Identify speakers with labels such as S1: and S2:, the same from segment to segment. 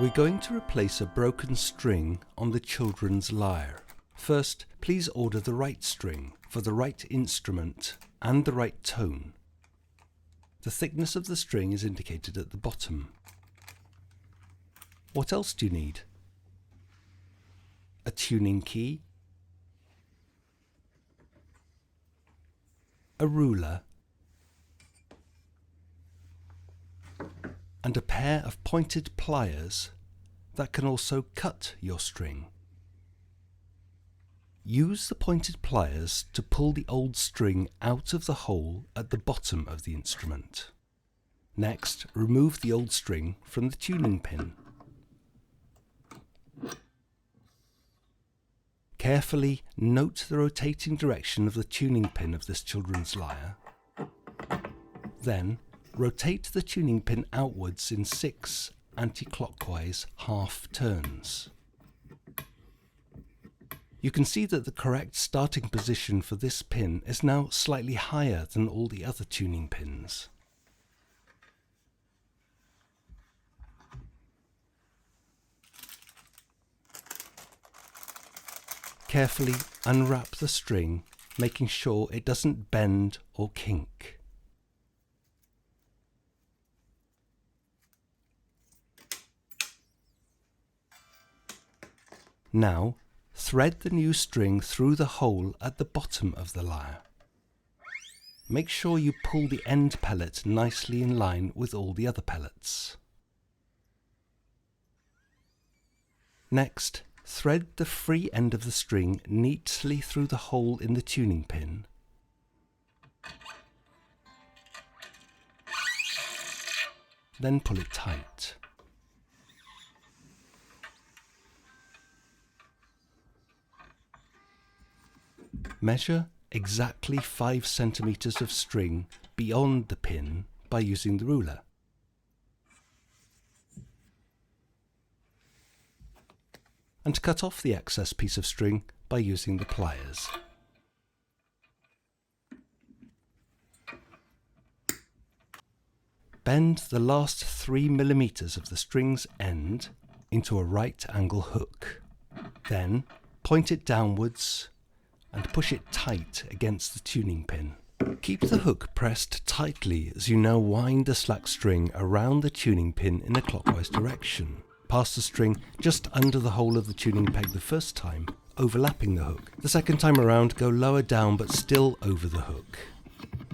S1: We're going to replace a broken string on the children's lyre. First, please order the right string for the right instrument and the right tone. The thickness of the string is indicated at the bottom. What else do you need? A tuning key, a ruler, and a pair of pointed pliers that can also cut your string. Use the pointed pliers to pull the old string out of the hole at the bottom of the instrument. Next, remove the old string from the tuning pin. Carefully note the rotating direction of the tuning pin of this children's lyre. Then, rotate the tuning pin outwards in 6 anti-clockwise half turns. You can see that the correct starting position for this pin is now slightly higher than all the other tuning pins. Carefully unwrap the string, making sure it doesn't bend or kink. Now, thread the new string through the hole at the bottom of the lyre. Make sure you pull the end pellet nicely in line with all the other pellets. Next, thread the free end of the string neatly through the hole in the tuning pin. Then pull it tight. Measure exactly 5 centimeters of string beyond the pin by using the ruler. And cut off the excess piece of string by using the pliers. Bend the last 3 millimeters of the string's end into a right angle hook. Then point it downwards and push it tight against the tuning pin. Keep the hook pressed tightly as you now wind the slack string around the tuning pin in a clockwise direction. Pass the string just under the hole of the tuning peg the first time, overlapping the hook. The second time around, go lower down but still over the hook.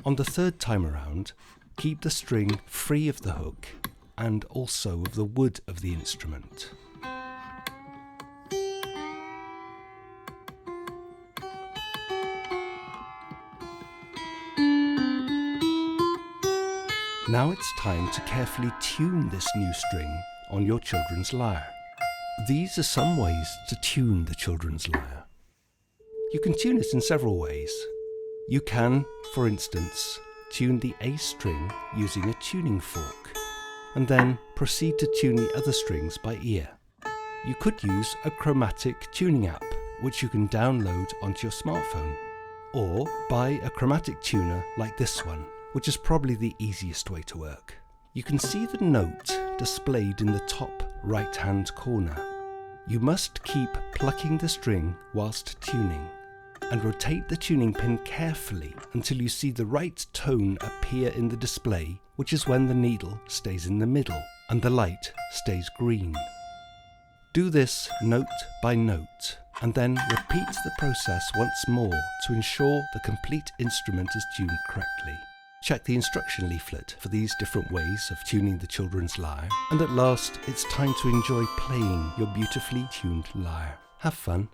S1: On the third time around, keep the string free of the hook and also of the wood of the instrument. Now it's time to carefully tune this new string on your children's lyre. These are some ways to tune the children's lyre. You can tune it in several ways. You can, for instance, tune the A string using a tuning fork, and then proceed to tune the other strings by ear. You could use a chromatic tuning app, which you can download onto your smartphone, or buy a chromatic tuner like this one, which is probably the easiest way to work. You can see the note displayed in the top right-hand corner. You must keep plucking the string whilst tuning, and rotate the tuning pin carefully until you see the right tone appear in the display, which is when the needle stays in the middle and the light stays green. Do this note by note, and then repeat the process once more to ensure the complete instrument is tuned correctly. Check the instruction leaflet for these different ways of tuning the children's lyre, and at last it's time to enjoy playing your beautifully tuned lyre. Have fun!